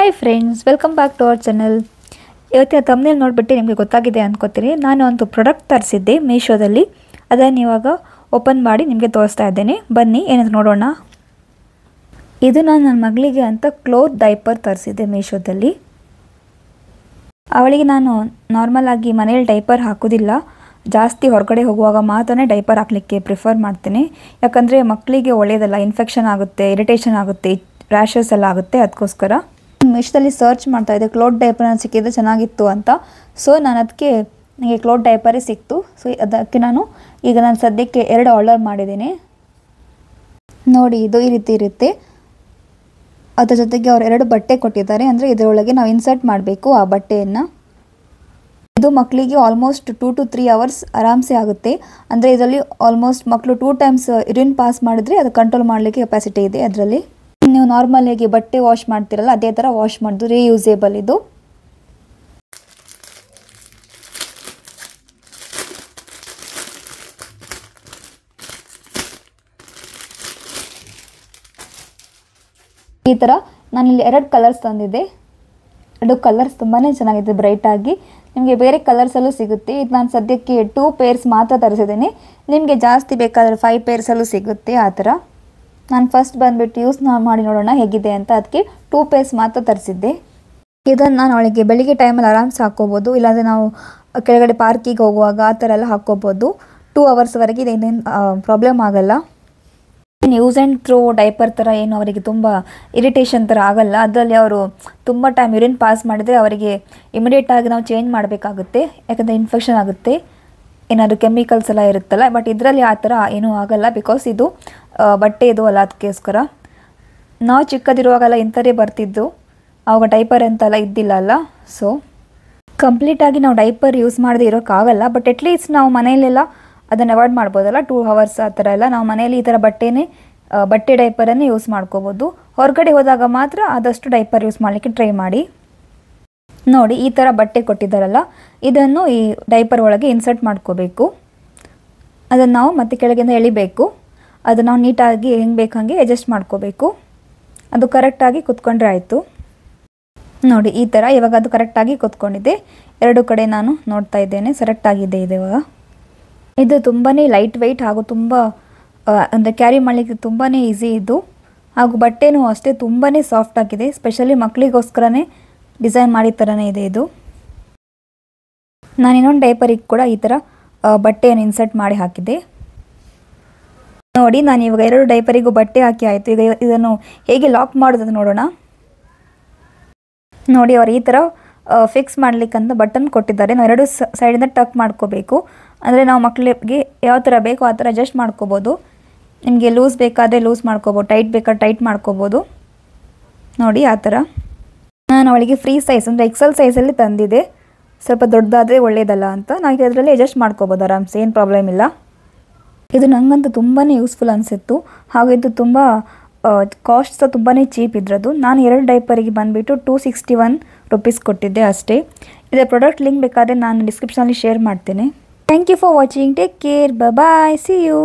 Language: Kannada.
Hi friends, welcome back to our channel. ಇವತ್ತಿನ ತಮ್ಮನೇಲಿ ನೋಡಿಬಿಟ್ಟು ನಿಮಗೆ ಗೊತ್ತಾಗಿದೆ ಅಂದ್ಕೋತೀನಿ. ನಾನು ಒಂದು ಪ್ರಾಡಕ್ಟ್ ತರಿಸಿದ್ದೆ ಮೀಶೋದಲ್ಲಿ. ಅದನ್ನು ಇವಾಗ ಓಪನ್ ಮಾಡಿ ನಿಮಗೆ ತೋರಿಸ್ತಾ ಇದ್ದೇನೆ. ಬನ್ನಿ ಏನಂತ ನೋಡೋಣ. ಇದು ನಾನು ನನ್ನ ಮಗಳಿಗೆ ಅಂತ ಕ್ಲೋತ್ ಡೈಪರ್ ತರಿಸಿದ್ದೆ ಮೀಶೋದಲ್ಲಿ. ಅವಳಿಗೆ ನಾನು ನಾರ್ಮಲ್ ಆಗಿ ಮನೇಲಿ ಡೈಪರ್ ಹಾಕೋದಿಲ್ಲ, ಜಾಸ್ತಿ ಹೊರಗಡೆ ಹೋಗುವಾಗ ಮಾತ್ರ ಡೈಪರ್ ಹಾಕಲಿಕ್ಕೆ ಪ್ರಿಫರ್ ಮಾಡ್ತೀನಿ. ಯಾಕಂದರೆ ಮಕ್ಕಳಿಗೆ ಒಳ್ಳೆಯದಲ್ಲ, ಇನ್ಫೆಕ್ಷನ್ ಆಗುತ್ತೆ, ಇರಿಟೇಷನ್ ಆಗುತ್ತೆ, ರ್ಯಾಷಸ್ ಎಲ್ಲ ಆಗುತ್ತೆ. ಅದಕ್ಕೋಸ್ಕರ ಮೀಶೋದಲ್ಲಿ ಸರ್ಚ್ ಮಾಡ್ತಾಯಿದ್ದೆ ಕ್ಲೋತ್ ಡೈಪರ್ ಸಿಕ್ಕಿದ್ರೆ ಚೆನ್ನಾಗಿತ್ತು ಅಂತ. ಸೊ ನಾನು ಅದಕ್ಕೆ ನನಗೆ ಕ್ಲೋತ್ ಡೈಪರೇ ಸಿಕ್ತು. ಸೊ ಅದಕ್ಕೆ ನಾನು ಸದ್ಯಕ್ಕೆ 2 ಆರ್ಡರ್ ಮಾಡಿದ್ದೀನಿ. ನೋಡಿ, ಇದು ಈ ರೀತಿ ಇರುತ್ತೆ. ಅದರ ಜೊತೆಗೆ ಅವರು 2 ಬಟ್ಟೆ ಕೊಟ್ಟಿದ್ದಾರೆ. ಅಂದರೆ ಇದರೊಳಗೆ ನಾವು ಇನ್ಸರ್ಟ್ ಮಾಡಬೇಕು ಆ ಬಟ್ಟೆಯನ್ನು. ಇದು ಮಕ್ಕಳಿಗೆ ಆಲ್ಮೋಸ್ಟ್ 2 to 3 hours ಆರಾಮ್ಸೆ ಆಗುತ್ತೆ. ಅಂದರೆ ಇದರಲ್ಲಿ ಆಲ್ಮೋಸ್ಟ್ ಮಕ್ಕಳು 2 times ಯೂರಿನ್ ಪಾಸ್ ಮಾಡಿದ್ರೆ ಅದು ಕಂಟ್ರೋಲ್ ಮಾಡಲಿಕ್ಕೆ ಕೆಪಾಸಿಟಿ ಇದೆ ಅದರಲ್ಲಿ. ನೀವು ನಾರ್ಮಲ್ ಆಗಿ ಬಟ್ಟೆ ವಾಶ್ ಮಾಡ್ತಿರಲ್ಲ, ಅದೇ ಥರ ವಾಶ್ ಮಾಡೋದು, ರೀಯೂಸೇಬಲ್ ಇದು. ಈ ಥರ ನಾನಿಲ್ಲಿ 2 ಕಲರ್ಸ್ ತಂದಿದ್ದೆ. 2 ಕಲರ್ಸ್ ತುಂಬಾ ಚೆನ್ನಾಗಿದೆ, ಬ್ರೈಟಾಗಿ. ನಿಮಗೆ ಬೇರೆ ಕಲರ್ಸಲ್ಲೂ ಸಿಗುತ್ತೆ. ಇದು ನಾನು ಸದ್ಯಕ್ಕೆ 2 ಪೇರ್ಸ್ ಮಾತ್ರ ತರಿಸಿದ್ದೀನಿ. ನಿಮಗೆ ಜಾಸ್ತಿ ಬೇಕಾದರೆ 5 ಪೇರ್ಸಲ್ಲೂ ಸಿಗುತ್ತೆ. ಆ ಥರ ನಾನು ಫಸ್ಟ್ ಬಂದುಬಿಟ್ಟು ಯೂಸ್ ಮಾಡಿ ನೋಡೋಣ ಹೇಗಿದೆ ಅಂತ. ಅದಕ್ಕೆ 2 ಪೇರ್ಸ್ ಮಾತ್ರ ತರಿಸಿದ್ದೆ. ಇದನ್ನು ನಾನು ಅವಳಿಗೆ ಬೆಳಿಗ್ಗೆ ಟೈಮಲ್ಲಿ ಆರಾಮ್ಸೆ ಹಾಕ್ಕೋಬೋದು, ಇಲ್ಲಾಂದರೆ ನಾವು ಕೆಳಗಡೆ ಪಾರ್ಕಿಗೆ ಹೋಗುವಾಗ ಆ ಥರ ಎಲ್ಲ ಹಾಕ್ಕೋಬೋದು. 2 hours ಇದೇನೇನು ಪ್ರಾಬ್ಲಮ್ ಆಗೋಲ್ಲ. ಯೂಸ್ ಆ್ಯಂಡ್ ಥ್ರೋ ಡೈಪರ್ ಥರ ಏನು ಅವರಿಗೆ ತುಂಬ ಇರಿಟೇಷನ್ ಥರ ಆಗೋಲ್ಲ. ಅದರಲ್ಲಿ ಅವರು ತುಂಬ ಟೈಮ್ ಯೂರಿನ್ ಪಾಸ್ ಮಾಡಿದರೆ ಅವರಿಗೆ ಇಮಿಡಿಯೇಟಾಗಿ ನಾವು ಚೇಂಜ್ ಮಾಡಬೇಕಾಗುತ್ತೆ, ಯಾಕಂದರೆ ಇನ್ಫೆಕ್ಷನ್ ಆಗುತ್ತೆ, ಏನಾದರೂ ಕೆಮಿಕಲ್ಸ್ ಎಲ್ಲ ಇರುತ್ತಲ್ಲ. ಬಟ್ ಇದರಲ್ಲಿ ಆ ಥರ ಏನೂ ಆಗೋಲ್ಲ, ಬಿಕಾಸ್ ಇದು ಬಟ್ಟೆ ಇದು ಅಲ್ಲ. ಅದಕ್ಕೋಸ್ಕರ ನಾವು ಚಿಕ್ಕದಿರುವಾಗೆಲ್ಲ ಇಂಥದೇ ಬರ್ತಿದ್ದು, ಆವಾಗ ಡೈಪರ್ ಅಂತೆಲ್ಲ ಇದ್ದಿಲ್ಲ ಅಲ್ಲ. ಸೊ ಕಂಪ್ಲೀಟಾಗಿ ನಾವು ಡೈಪರ್ ಯೂಸ್ ಮಾಡದೆ ಇರೋಕ್ಕಾಗಲ್ಲ. ಬಟ್ ಅಟ್ಲೀಸ್ಟ್ ನಾವು ಮನೆಯಲ್ಲೆಲ್ಲ ಅದನ್ನು ಅವಾಯ್ಡ್ ಮಾಡ್ಬೋದಲ್ಲ, 2 hours ಆ ಥರ ಎಲ್ಲ. ನಾವು ಮನೇಲಿ ಈ ಥರ ಬಟ್ಟೆ ಡೈಪರನ್ನೇ ಯೂಸ್ ಮಾಡ್ಕೋಬೋದು. ಹೊರಗಡೆ ಹೋದಾಗ ಮಾತ್ರ ಆದಷ್ಟು ಡೈಪರ್ ಯೂಸ್ ಮಾಡಲಿಕ್ಕೆ ಟ್ರೈ ಮಾಡಿ. ನೋಡಿ, ಈ ಥರ ಬಟ್ಟೆ ಕೊಟ್ಟಿದ್ದಾರಲ್ಲ, ಇದನ್ನು ಈ ಡೈಪರ್ ಒಳಗೆ ಇನ್ಸರ್ಟ್ ಮಾಡ್ಕೋಬೇಕು. ಅದನ್ನು ನಾವು ಮತ್ತೆ ಕೆಳಗಿಂದ ಎಳಿಬೇಕು. ಅದನ್ನು ನಾವು ನೀಟಾಗಿ ಹೆಂಗೆ ಬೇಕು ಹಾಗೆ ಅಡ್ಜಸ್ಟ್ ಮಾಡ್ಕೋಬೇಕು. ಅದು ಕರೆಕ್ಟಾಗಿ ಕುತ್ಕೊಂಡ್ರೆ ಆಯಿತು. ನೋಡಿ, ಈ ಥರ ಇವಾಗ ಅದು ಕರೆಕ್ಟಾಗಿ ಕುತ್ಕೊಂಡಿದೆ. 2 ಕಡೆ ನಾನು ನೋಡ್ತಾ ಇದ್ದೇನೆ, ಕರೆಕ್ಟಾಗಿದೆ ಇದು ಇವಾಗ. ಇದು ತುಂಬಾ ಲೈಟ್ ವೆಯ್ಟ್ ಹಾಗೂ ತುಂಬ ಅಂದರೆ ಕ್ಯಾರಿ ಮಾಡಲಿಕ್ಕೆ ತುಂಬಾ ಈಸಿ ಇದು. ಹಾಗೂ ಬಟ್ಟೆನೂ ಅಷ್ಟೇ ತುಂಬಾ ಸಾಫ್ಟ್ ಆಗಿದೆ. ಸ್ಪೆಷಲಿ ಮಕ್ಕಳಿಗೋಸ್ಕರನೇ ಡಿಸೈನ್ ಮಾಡಿದ ಥರನೇ ಇದೆ ಇದು. ನಾನು ಇನ್ನೊಂದು ಡೈಪರಿಗೆ ಕೂಡ ಈ ಥರ ಬಟ್ಟೆಯನ್ನು ಇನ್ಸರ್ಟ್ ಮಾಡಿ ಹಾಕಿದೆ. ನೋಡಿ, ನಾನು ಇವಾಗ 2 ಡೈಪರಿಗೂ ಬಟ್ಟೆ ಹಾಕಿ ಆಯಿತು. ಈಗ ಇದನ್ನು ಹೇಗೆ ಲಾಕ್ ಮಾಡೋದು ನೋಡೋಣ. ನೋಡಿ, ಅವರು ಈ ಥರ ಫಿಕ್ಸ್ ಮಾಡಲಿಕ್ಕಂತ ಬಟನ್ ಕೊಟ್ಟಿದ್ದಾರೆ. ನಾವು 2 ಸೈಡಿಂದ ಟಕ್ ಮಾಡ್ಕೋಬೇಕು. ಅಂದರೆ ನಾವು ಮಕ್ಕಳಿಗೆ ಯಾವ ಥರ ಬೇಕೋ ಆ ಥರ ಅಡ್ಜಸ್ಟ್ ಮಾಡ್ಕೋಬೋದು. ನಿಮಗೆ ಲೂಸ್ ಬೇಕಾದರೆ ಲೂಸ್ ಮಾಡ್ಕೋಬೋದು, ಟೈಟ್ ಬೇಕಾದ್ರೆ ಟೈಟ್ ಮಾಡ್ಕೋಬೋದು. ನೋಡಿ, ಆ ಥರ. ನಾನು ಅವಳಿಗೆ ಫ್ರೀ ಸೈಜ್ ಅಂದರೆ XL ಸೈಜಲ್ಲಿ ತಂದಿದೆ. ಸ್ವಲ್ಪ ದೊಡ್ಡದಾದರೆ ಒಳ್ಳೆಯದಲ್ಲ ಅಂತ. ನಾವು ಅದರಲ್ಲಿ ಅಡ್ಜಸ್ಟ್ ಮಾಡ್ಕೋಬೋದು ಆರಾಮ್ಸೆ, ಏನು ಪ್ರಾಬ್ಲಮ್ ಇಲ್ಲ. ಇದು ನನಗಂತೂ ತುಂಬಾ ಯೂಸ್ಫುಲ್ ಅನಿಸಿತ್ತು. ಹಾಗೂ ಇದು ತುಂಬ ಕಾಸ್ಟ್ ಸಹ ತುಂಬಾ ಚೀಪ್ ಇದ್ರದ್ದು. ನಾನು 2 ಡೈಪರಿಗೆ ಬಂದುಬಿಟ್ಟು 261 rupees ಕೊಟ್ಟಿದ್ದೆ ಅಷ್ಟೇ. ಇದರ ಪ್ರಾಡಕ್ಟ್ ಲಿಂಕ್ ಬೇಕಾದರೆ ನಾನು ಡಿಸ್ಕ್ರಿಪ್ಷನಲ್ಲಿ ಶೇರ್ ಮಾಡ್ತೇನೆ. Thank you for watching. Take care. Bye. See you.